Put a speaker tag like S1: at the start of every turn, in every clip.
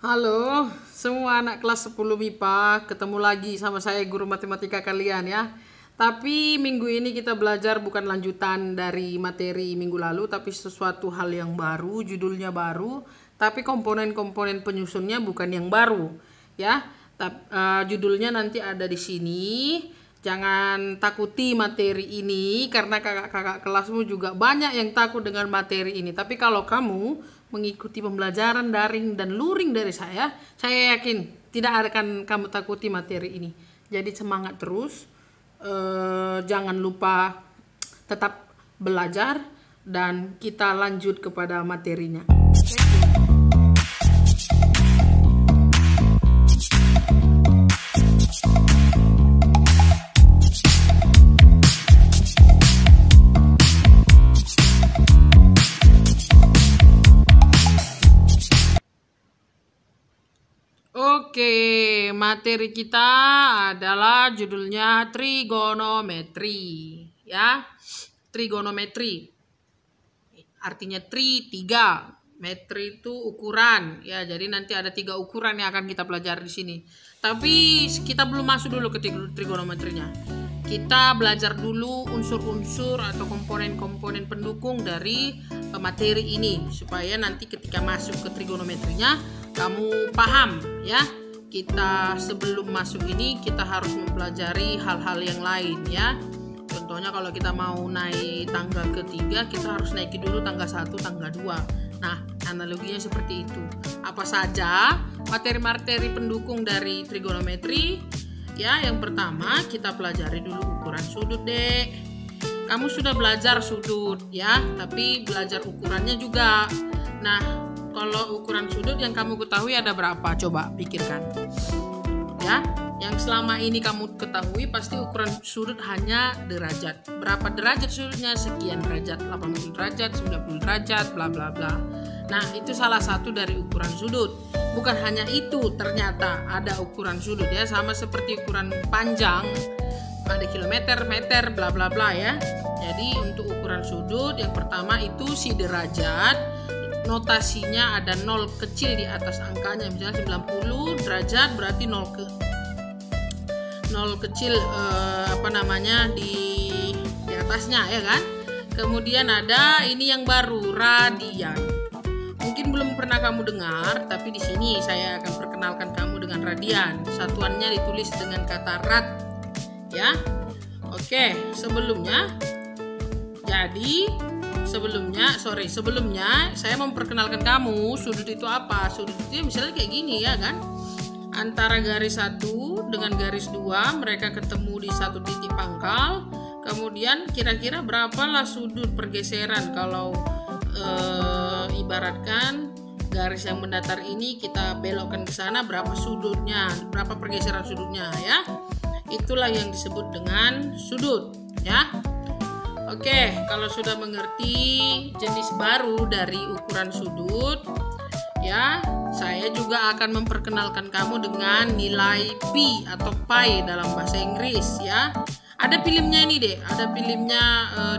S1: Halo, semua anak kelas 10 MIPA, ketemu lagi sama saya guru matematika kalian ya. Tapi minggu ini kita belajar bukan lanjutan dari materi minggu lalu, tapi sesuatu hal yang baru, judulnya baru, tapi komponen-komponen penyusunnya bukan yang baru ya. Judulnya nanti ada di sini. Jangan takuti materi ini karena kakak-kakak kelasmu juga banyak yang takut dengan materi ini. Tapi kalau kamu mengikuti pembelajaran daring dan luring dari saya yakin tidak akan kamu takuti materi ini. Jadi semangat terus, jangan lupa tetap belajar dan kita lanjut kepada materinya. Oke, materi kita adalah judulnya trigonometri ya. Trigonometri artinya tiga, metri itu ukuran ya. Jadi nanti ada 3 ukuran yang akan kita pelajari di sini. Tapi kita belum masuk dulu ke trigonometrinya. Kita belajar dulu unsur-unsur atau komponen-komponen pendukung dari materi ini supaya nanti ketika masuk ke trigonometrinya kamu paham ya. Kita sebelum masuk ini kita harus mempelajari hal-hal yang lain ya. Contohnya kalau kita mau naik tangga ketiga, kita harus naiki dulu tangga 1, tangga 2. Nah, analoginya seperti itu. Apa saja materi-materi pendukung dari trigonometri? Ya, yang pertama kita pelajari dulu ukuran sudut, Dek. Kamu sudah belajar sudut ya, tapi belajar ukurannya juga. Nah, kalau ukuran sudut yang kamu ketahui ada berapa? Coba pikirkan. Ya, yang selama ini kamu ketahui pasti ukuran sudut hanya derajat. Berapa derajat sudutnya? Sekian derajat, 80 derajat, 90 derajat, bla bla bla. Nah, itu salah satu dari ukuran sudut. Bukan hanya itu, ternyata ada ukuran sudut ya, sama seperti ukuran panjang, ada kilometer, meter, bla bla bla ya. Jadi untuk ukuran sudut yang pertama itu si derajat. Notasinya ada 0 kecil di atas angkanya, misalnya 90 derajat berarti 0 kecil di atasnya ya kan. Kemudian ada ini yang baru, radian. Mungkin belum pernah kamu dengar, tapi di sini saya akan perkenalkan kamu dengan radian. Satuannya ditulis dengan kata rad ya. Oke, sebelumnya saya memperkenalkan kamu sudut itu apa. Sudut itu misalnya kayak gini ya kan. Antara garis 1 dengan garis 2 mereka ketemu di satu titik pangkal. Kemudian kira-kira berapalah sudut pergeseran kalau ibaratkan garis yang mendatar ini kita belokkan ke sana, berapa sudutnya, berapa pergeseran sudutnya ya. Itulah yang disebut dengan sudut ya. Oke, kalau sudah mengerti jenis baru dari ukuran sudut ya, saya juga akan memperkenalkan kamu dengan nilai pi atau pi dalam bahasa Inggris ya. Ada filmnya ini deh, ada filmnya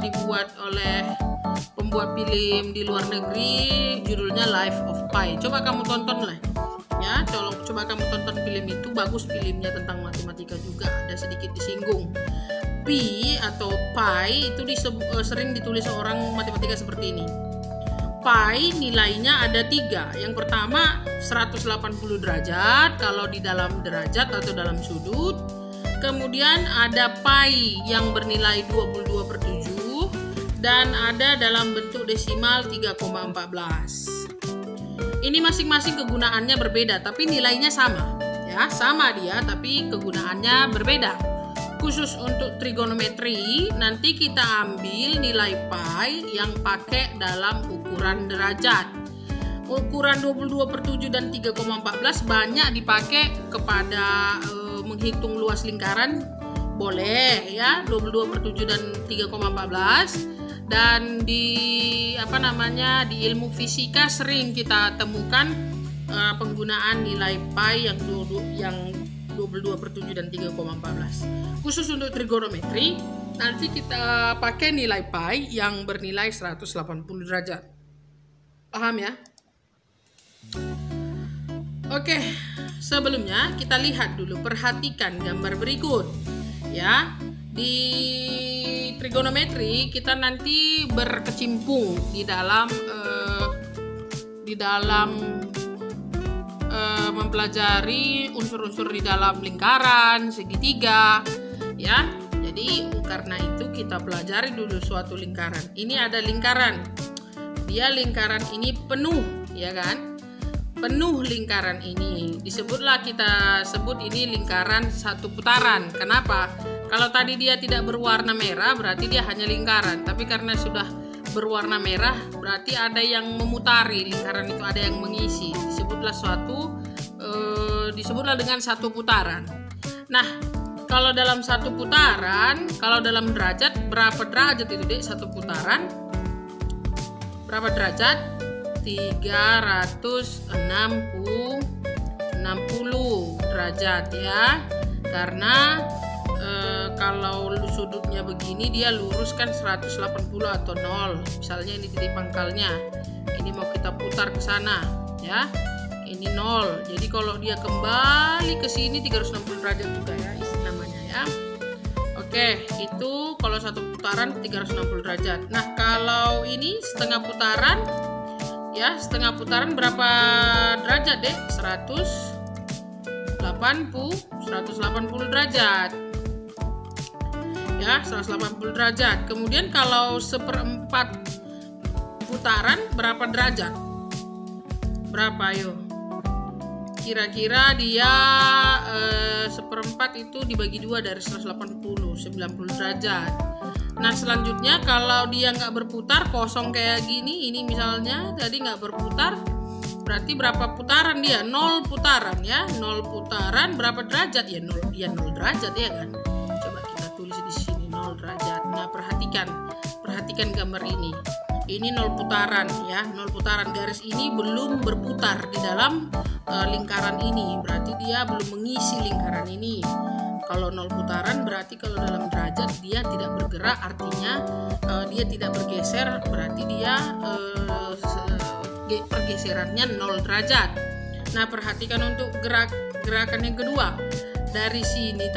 S1: dibuat oleh pembuat film di luar negeri, judulnya Life of Pi. Coba kamu tonton lah ya, coba kamu tonton film itu, bagus filmnya, tentang matematika juga, ada sedikit disinggung. Pi atau pi itu sering ditulis orang matematika seperti ini. Pi nilainya ada 3. Yang pertama 180 derajat kalau di dalam derajat atau dalam sudut. Kemudian ada pi yang bernilai 22/7 dan ada dalam bentuk desimal 3,14. Ini masing-masing kegunaannya berbeda tapi nilainya sama ya, sama dia tapi kegunaannya berbeda. Khusus untuk trigonometri nanti kita ambil nilai pi yang pakai dalam ukuran derajat. Ukuran 22/7 dan 3,14 banyak dipakai kepada menghitung luas lingkaran, boleh ya, 22/7 dan 3,14. Dan di ilmu fisika sering kita temukan penggunaan nilai pi yang 22/7 dan 3,14. Khusus untuk trigonometri nanti kita pakai nilai pi yang bernilai 180 derajat. Paham ya? Oke, sebelumnya kita lihat dulu, perhatikan gambar berikut ya. Di trigonometri kita nanti berkecimpung di dalam mempelajari unsur-unsur di dalam lingkaran, segitiga ya. Jadi karena itu kita pelajari dulu suatu lingkaran. Ini ada lingkaran, dia lingkaran ini penuh ya kan, penuh lingkaran ini. Kita sebut ini lingkaran satu putaran. Kenapa? Kalau tadi dia tidak berwarna merah berarti dia hanya lingkaran, tapi karena sudah berwarna merah berarti ada yang memutari lingkaran itu, ada yang mengisi. Disebutlah dengan satu putaran. Nah, kalau dalam satu putaran, kalau dalam derajat, berapa derajat itu Dek satu putaran? Berapa derajat? 360 derajat ya. Karena kalau sudutnya begini dia lurus kan 180 atau 0. Misalnya ini titik pangkalnya. Ini mau kita putar ke sana ya. Ini 0. Jadi kalau dia kembali ke sini 360 derajat juga ya namanya ya. Oke, itu kalau satu putaran 360 derajat. Nah, kalau ini setengah putaran ya, setengah putaran berapa derajat Dek? 180 derajat ya, 180 derajat. Kemudian kalau seperempat putaran berapa derajat? Berapa ayo? Kira-kira dia seperempat itu dibagi 2 dari 180, 90 derajat. Nah, selanjutnya kalau dia nggak berputar, kosong kayak gini, ini misalnya tadi nggak berputar, berarti berapa putaran dia? 0 putaran ya. 0 putaran berapa derajat? Ya 0 derajat ya kan. Coba kita tulis di sini 0 derajat. Nah, perhatikan gambar ini. Ini 0 putaran ya, 0 putaran. Garis ini belum berputar di dalam lingkaran ini, berarti dia belum mengisi lingkaran ini. Kalau 0 putaran berarti kalau dalam derajat dia tidak bergerak, artinya dia tidak bergeser, berarti dia pergeserannya 0 derajat. Nah, perhatikan untuk gerakan yang kedua. Dari sini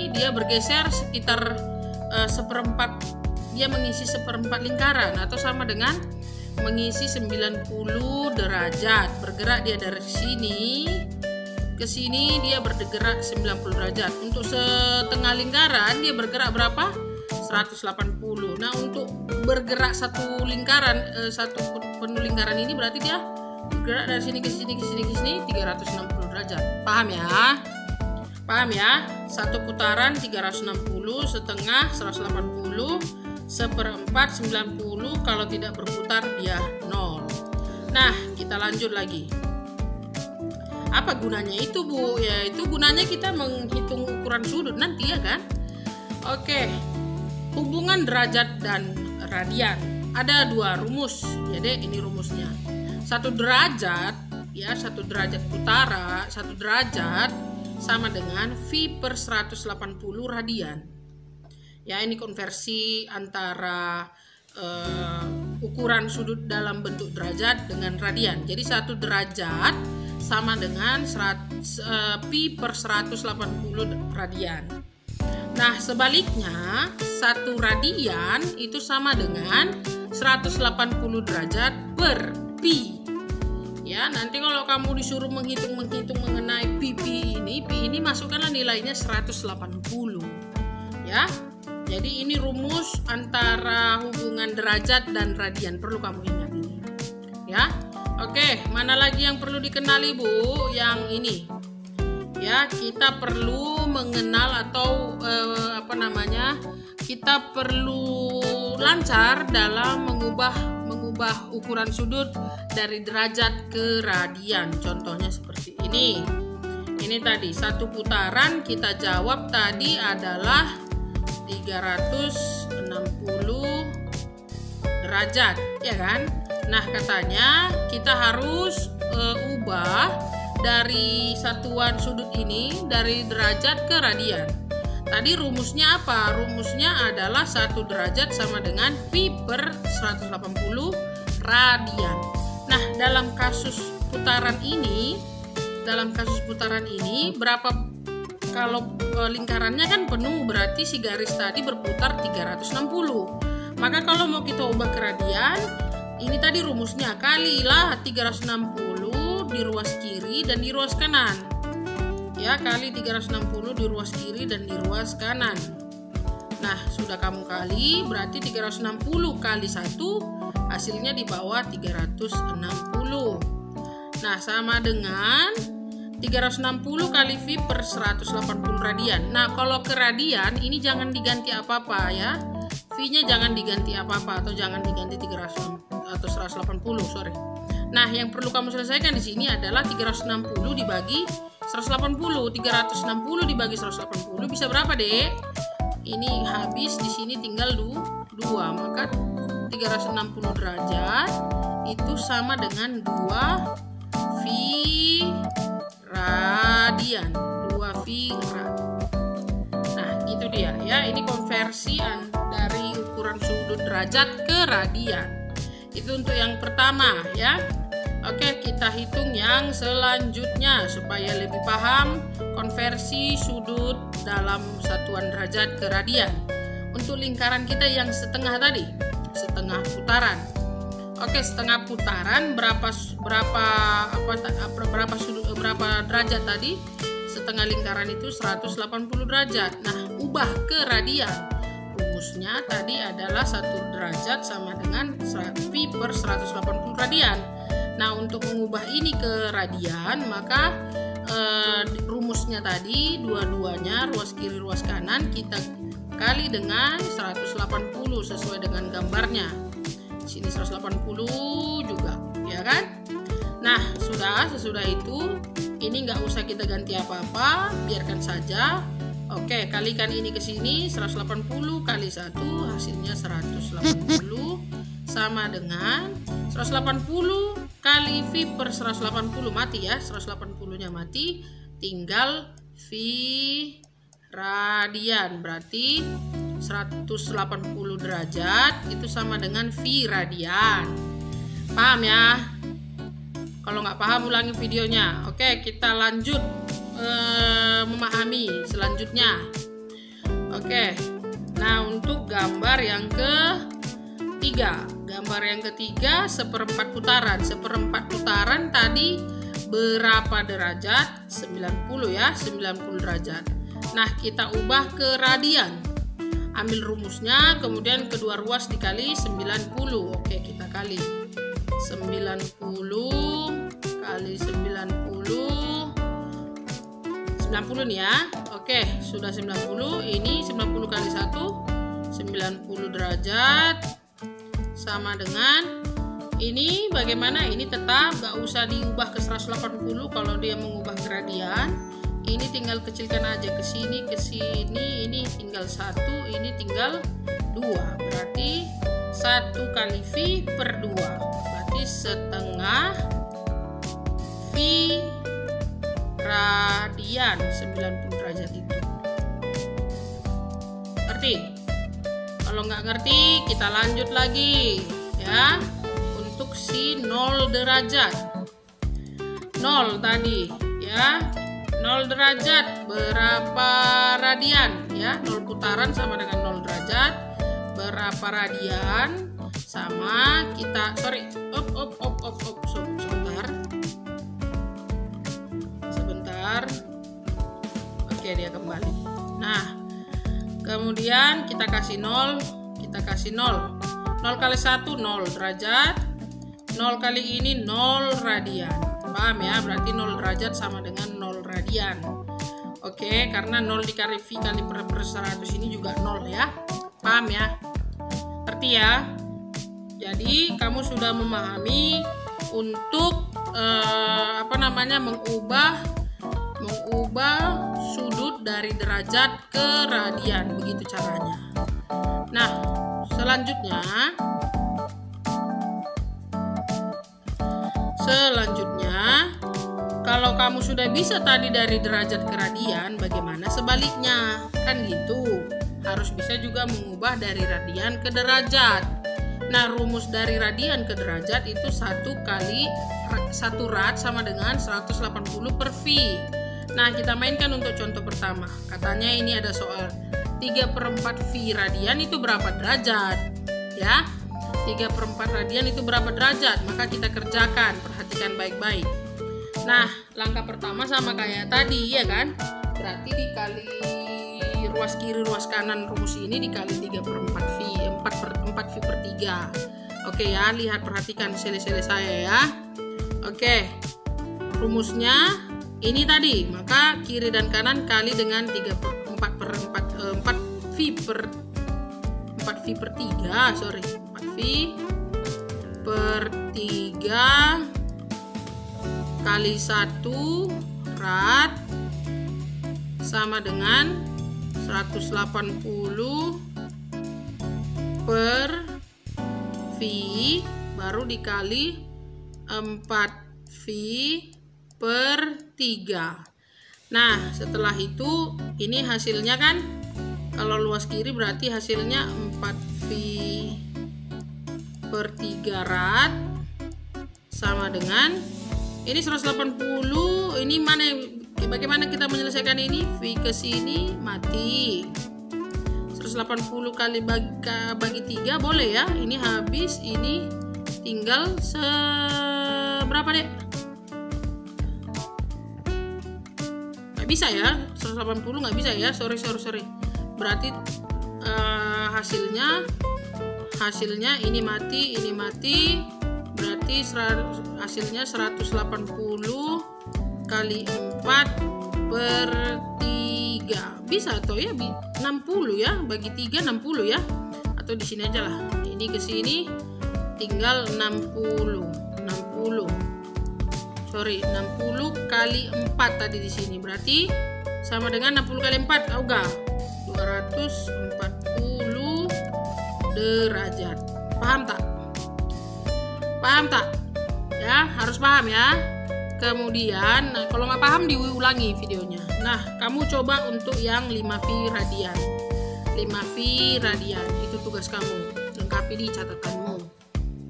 S1: dia bergeser sekitar seperempat, dia mengisi seperempat lingkaran atau sama dengan mengisi 90 derajat. Bergerak dia dari sini ke sini, dia bergerak 90 derajat. Untuk setengah lingkaran dia bergerak berapa? 180. Nah, untuk bergerak satu lingkaran, satu penuh lingkaran ini berarti dia bergerak dari sini ke sini ke sini ke sini 360 derajat. Paham ya? Paham ya? Satu putaran 360, setengah 180, seperempat 90, kalau tidak berputar dia 0. Nah, kita lanjut lagi. Apa gunanya itu Bu? Ya, itu gunanya kita menghitung ukuran sudut nanti ya kan. Oke, hubungan derajat dan radian. Ada 2 rumus ya Dek, ini rumusnya. 1 derajat ya, 1 derajat utara, 1 derajat sama dengan V per 180 radian. Ya, ini konversi antara ukuran sudut dalam bentuk derajat dengan radian. Jadi 1 derajat sama dengan pi per 180 radian. Nah, sebaliknya 1 radian itu sama dengan 180 derajat per pi. Ya, nanti kalau kamu disuruh menghitung mengenai pi ini masukkanlah nilainya 180. Ya. Jadi ini rumus antara hubungan derajat dan radian, perlu kamu ingat ini. Ya. Oke, mana lagi yang perlu dikenali Bu? Yang ini. Ya, kita perlu mengenal atau kita perlu lancar dalam mengubah ukuran sudut dari derajat ke radian. Contohnya seperti ini. Ini tadi 1 putaran, kita jawab tadi adalah 360 derajat, ya kan? Nah, katanya kita harus ubah dari satuan sudut ini dari derajat ke radian. Tadi rumusnya apa? Rumusnya adalah 1 derajat sama dengan V per 180 radian. Nah, dalam kasus putaran ini berapa, kalau lingkarannya kan penuh, berarti si garis tadi berputar 360. Maka kalau mau kita ubah ke radian, ini tadi rumusnya kalilah 360 di ruas kiri dan di ruas kanan. Ya, kali 360 di ruas kiri dan di ruas kanan. Nah, sudah kamu kali, berarti 360 kali 1 hasilnya di bawah 360. Nah, sama dengan 360 kali V per 180 radian. Nah, kalau ke radian ini jangan diganti apa-apa ya. V-nya jangan diganti apa-apa atau jangan diganti 300 atau 180, sorry. Nah, yang perlu kamu selesaikan di sini adalah 360 dibagi 180. 360 dibagi 180 bisa berapa, Dek? Ini habis, di sini tinggal 2. Maka 360 derajat itu sama dengan 2 V radian. 2 V radian. Nah, itu dia ya. Ini konversi dari ukuran sudut derajat ke radian. Itu untuk yang pertama ya. Oke, kita hitung yang selanjutnya supaya lebih paham konversi sudut dalam satuan derajat ke radian. Untuk lingkaran kita yang setengah tadi, setengah putaran. Oke, setengah putaran berapa derajat tadi? Setengah lingkaran itu 180 derajat. Nah, ubah ke radian. Rumusnya tadi adalah 1 derajat sama dengan V per 180 radian. Nah, untuk mengubah ini ke radian, maka rumusnya tadi dua-duanya ruas kiri ruas kanan kita kali dengan 180 sesuai dengan gambarnya. Sini 180 juga, ya kan? Nah, sesudah itu ini nggak usah kita ganti apa-apa, biarkan saja. Oke, kalikan ini ke sini 180 kali 1 hasilnya 180 sama dengan 180 kali V per 180 mati ya, 180-nya mati, tinggal V radian, berarti 180 derajat itu sama dengan V radian. Paham ya? Kalau nggak paham ulangi videonya. Oke, kita lanjut memahami selanjutnya. Oke, nah untuk gambar yang ketiga, seperempat putaran. Seperempat putaran tadi berapa derajat? 90 ya, 90 derajat. Nah, kita ubah ke radian. Ambil rumusnya, kemudian kedua ruas dikali 90. Oke, kita kali 90 kali 90 nih ya. Oke, sudah 90. Ini 90 kali 1 90 derajat sama dengan ini. Bagaimana? Ini tetap gak usah diubah ke 180 kalau dia mengubah ke radian. Ini tinggal kecilkan aja ke sini, ini tinggal 1, ini tinggal 2. Berarti 1 kali V per 2. Berarti setengah V radian 90 derajat itu. Ngerti? Kalau nggak ngerti, kita lanjut lagi ya. Untuk si 0 derajat. 0 tadi ya. 0 derajat berapa radian ya? 0 putaran sama dengan 0 derajat. Berapa radian? Sama kita, sebentar. Oke, dia kembali. Nah, kemudian kita kasih 0. 0 kali 1 0 derajat. 0 kali ini 0 radian. Paham ya? Berarti 0 derajat sama dengan 0 radian. Oke, karena 0 dikali V kali per 100 ini juga 0 ya. Paham ya? Ngerti ya? Jadi kamu sudah memahami untuk mengubah sudut dari derajat ke radian, begitu caranya. Nah, selanjutnya kalau kamu sudah bisa tadi dari derajat ke radian, bagaimana sebaliknya? Kan gitu. Harus bisa juga mengubah dari radian ke derajat. Nah, rumus dari radian ke derajat itu 1 kali 1 rad sama dengan 180 per V. Nah, kita mainkan untuk contoh pertama. Katanya ini ada soal 3/4 V radian itu berapa derajat? Ya, 3/4 radian itu berapa derajat? Maka kita kerjakan, perhatikan baik-baik. Nah, langkah pertama sama kayak tadi, ya kan? Berarti dikali ruas kiri ruas kanan rumus ini dikali 3/4 V, 4 V per 3. Oke ya, lihat, perhatikan sele-sele saya ya. Oke, rumusnya ini tadi, maka kiri dan kanan kali dengan 4 V per 3, 4 V per 3 kali 1 rad sama dengan 180 per V baru dikali 4 V per 3. Nah, setelah itu ini hasilnya kan, kalau luas kiri berarti hasilnya 4 V per 3 rad sama dengan ini 180. Ini mana, bagaimana kita menyelesaikan ini? V ke sini mati. 180 kali bagi 3 boleh ya. Ini habis, ini tinggal berapa deh? Nggak bisa ya, 180 nggak bisa ya. Sorry. Berarti hasilnya ini mati, berarti hasilnya 180 kali 4 per 3. Bisa atau ya 60 ya, bagi 3 60 ya. Atau di sini aja lah. Ini ke sini tinggal 60 kali 4 tadi di sini. Berarti sama dengan 60 kali 4, 240 derajat. Paham tak? Ya, harus paham ya. Kemudian, kalau nggak paham diulangi videonya. Nah, kamu coba untuk yang 5V radian. 5V radian itu tugas kamu. Lengkapi di catatanmu.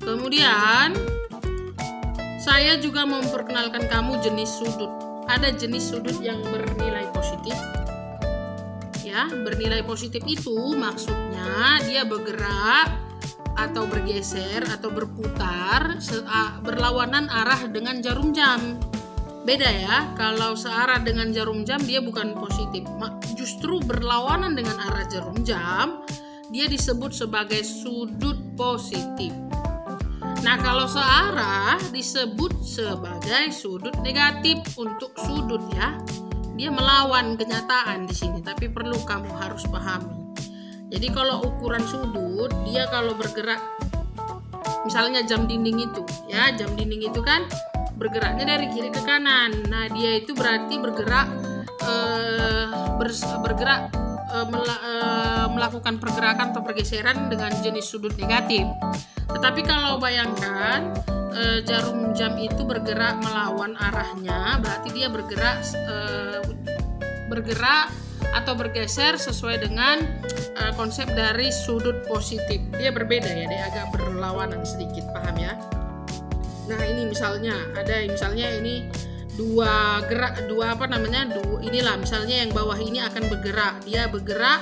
S1: Kemudian, saya juga memperkenalkan kamu jenis sudut. Ada jenis sudut yang bernilai positif. Ya, bernilai positif itu maksudnya dia bergerak atau bergeser atau berputar berlawanan arah dengan jarum jam. Beda ya, kalau searah dengan jarum jam dia bukan positif, justru berlawanan dengan arah jarum jam dia disebut sebagai sudut positif. Nah, kalau searah disebut sebagai sudut negatif. Untuk sudut ya, dia melawan kenyataan di sini, tapi perlu kamu harus pahami. Jadi kalau ukuran sudut, dia kalau bergerak, misalnya jam dinding itu, ya jam dinding itu kan bergeraknya dari kiri ke kanan. Nah, dia itu berarti bergerak, melakukan pergerakan atau pergeseran dengan jenis sudut negatif. Tetapi kalau bayangkan jarum jam itu bergerak melawan arahnya, berarti dia bergerak atau bergeser sesuai dengan konsep dari sudut positif. Dia berbeda ya, dia agak berlawanan sedikit, paham ya? Nah, ini misalnya ini inilah misalnya yang bawah ini akan bergerak. Dia bergerak,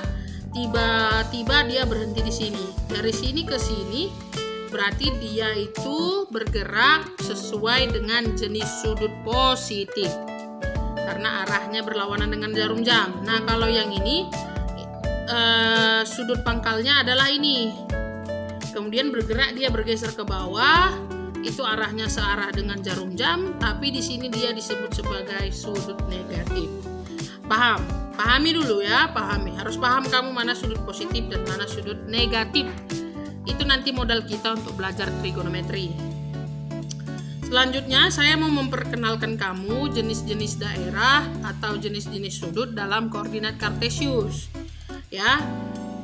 S1: tiba-tiba dia berhenti di sini. Dari sini ke sini berarti dia itu bergerak sesuai dengan jenis sudut positif. Karena arahnya berlawanan dengan jarum jam. Nah, kalau yang ini sudut pangkalnya adalah ini. Kemudian bergerak, dia bergeser ke bawah, itu arahnya searah dengan jarum jam, tapi di sini dia disebut sebagai sudut negatif. Paham? Pahami dulu ya, pahami. Harus paham kamu mana sudut positif dan mana sudut negatif. Itu nanti modal kita untuk belajar trigonometri. Selanjutnya saya mau memperkenalkan kamu jenis-jenis daerah atau jenis-jenis sudut dalam koordinat kartesius. Ya,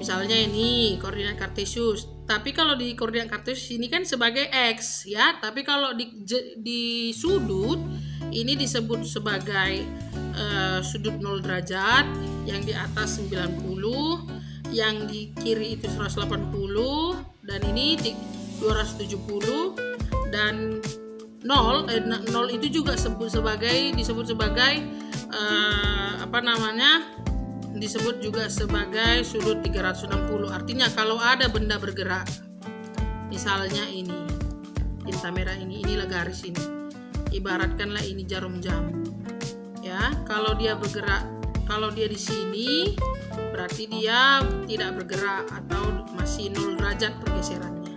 S1: misalnya ini koordinat kartesius. Tapi kalau di koordinat kartesius ini kan sebagai X ya. Tapi kalau di sudut ini disebut sebagai sudut 0 derajat, yang di atas 90, yang di kiri itu 180, dan ini 270, dan 0 itu juga disebut sebagai disebut juga sebagai sudut 360. Artinya kalau ada benda bergerak, misalnya ini tinta merah inilah garis ini, ibaratkanlah ini jarum jam ya. Kalau dia bergerak, kalau dia di sini berarti dia tidak bergerak atau masih 0 derajat pergeserannya.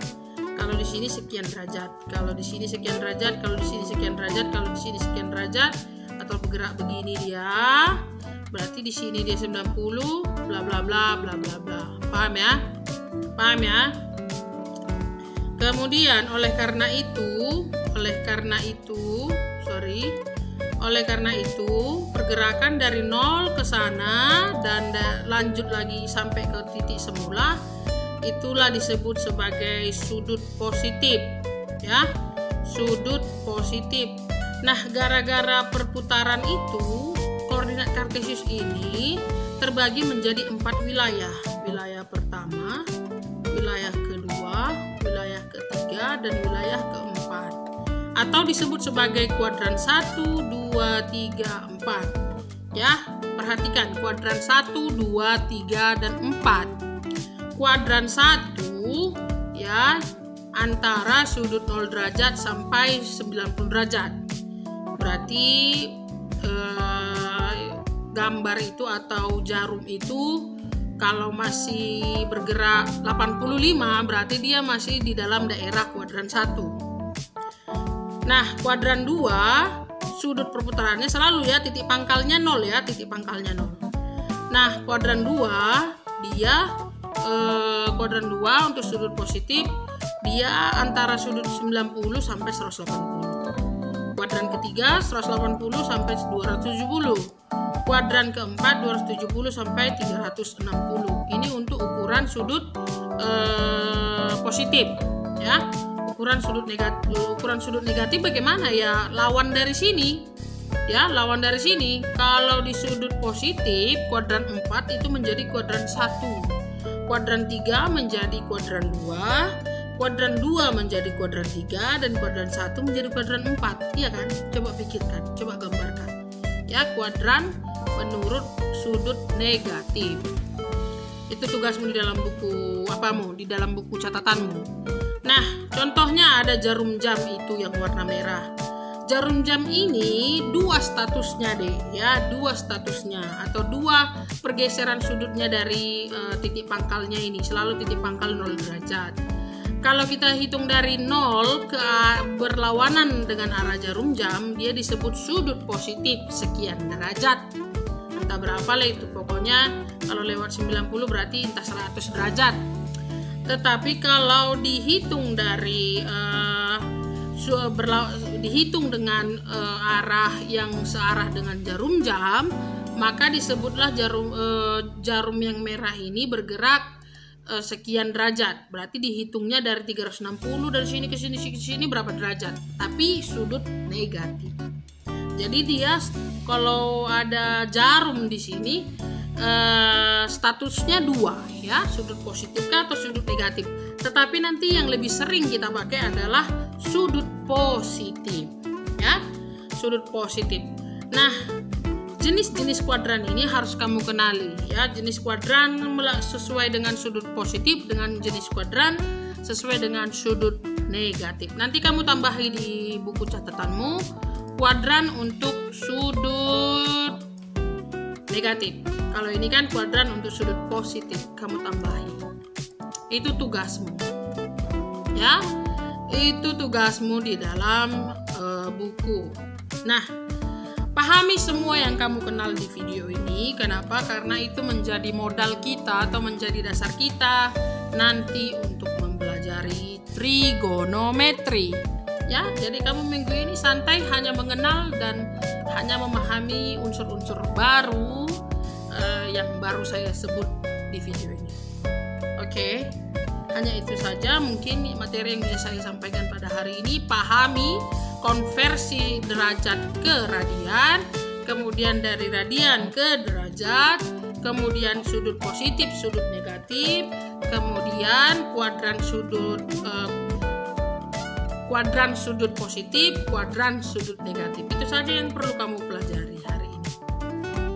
S1: Kalau di sini sekian derajat, kalau di sini sekian derajat, kalau di sini sekian derajat, kalau di sini sekian derajat, atau bergerak begini dia, berarti di sini dia 90, bla bla bla bla bla bla. Paham ya? Paham ya? Kemudian oleh karena itu pergerakan dari 0 ke sana dan lanjut lagi sampai ke titik semula, itulah disebut sebagai sudut positif ya, sudut positif. Nah, gara-gara perputaran itu, koordinat kartesius ini terbagi menjadi 4 wilayah. Wilayah pertama, wilayah kedua, wilayah ketiga, dan wilayah keempat, atau disebut sebagai kuadran 1, 2, 3, 4 ya. Perhatikan kuadran 1, 2, 3, dan 4. Kuadran 1 ya antara sudut 0 derajat sampai 90 derajat. Berarti gambar itu atau jarum itu kalau masih bergerak 85 berarti dia masih di dalam daerah kuadran 1. Nah, kuadran 2 sudut perputarannya selalu ya titik pangkalnya 0 ya, titik pangkalnya 0. Nah, kuadran 2 dia kuadran 2 untuk sudut positif dia antara sudut 90 sampai 180. Kuadran ketiga 180 sampai 270. Kuadran keempat 270 sampai 360. Ini untuk ukuran sudut positif ya. Ukuran sudut negatif bagaimana ya? Lawan dari sini. Ya, lawan dari sini. Kalau di sudut positif kuadran 4 itu menjadi kuadran 1. Kuadran 3 menjadi kuadran 2, kuadran 2 menjadi kuadran 3, dan kuadran 1 menjadi kuadran 4. Iya kan? Coba pikirkan, coba gambarkan. Ya, kuadran menurut sudut negatif. Itu tugasmu di dalam buku di dalam buku catatanmu. Nah, contohnya ada jarum jam itu yang warna merah. Jarum jam ini 2 statusnya deh ya, 2 statusnya atau 2 pergeseran sudutnya dari titik pangkalnya ini, selalu titik pangkal 0 derajat. Kalau kita hitung dari 0 ke berlawanan dengan arah jarum jam, dia disebut sudut positif sekian derajat. Entah berapa lah itu, pokoknya kalau lewat 90 berarti entah 100 derajat. Tetapi kalau dihitung dari dihitung dengan arah yang searah dengan jarum jam, maka disebutlah jarum yang merah ini bergerak sekian derajat. Berarti dihitungnya dari 360 dari sini ke sini berapa derajat, tapi sudut negatif. Jadi dia kalau ada jarum di sini statusnya 2 ya, sudut positif atau sudut negatif. Tetapi nanti yang lebih sering kita pakai adalah sudut positif ya, sudut positif. Nah, jenis-jenis kuadran ini harus kamu kenali ya. Jenis kuadran sesuai dengan sudut positif, dengan jenis kuadran sesuai dengan sudut negatif. Nanti kamu tambahi di buku catatanmu kuadran untuk sudut negatif. Kalau ini kan kuadran untuk sudut positif, kamu tambahi. Itu tugasmu ya, itu tugasmu di dalam buku. Nah, pahami semua yang kamu kenal di video ini. Kenapa? Karena itu menjadi modal kita atau menjadi dasar kita nanti untuk mempelajari trigonometri ya. Jadi kamu minggu ini santai hanya mengenal dan hanya memahami unsur-unsur baru yang baru saya sebut di video ini. Oke, hanya itu saja mungkin materi yang bisa saya sampaikan pada hari ini. Pahami konversi derajat ke radian, kemudian dari radian ke derajat, kemudian sudut positif, sudut negatif, kemudian kuadran sudut kuadran sudut positif, kuadran sudut negatif. Itu saja yang perlu kamu pelajari hari ini.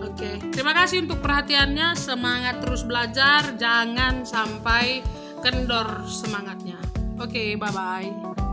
S1: Oke, terima kasih untuk perhatiannya. Semangat terus belajar, jangan sampai kendor semangatnya. Oke, bye-bye.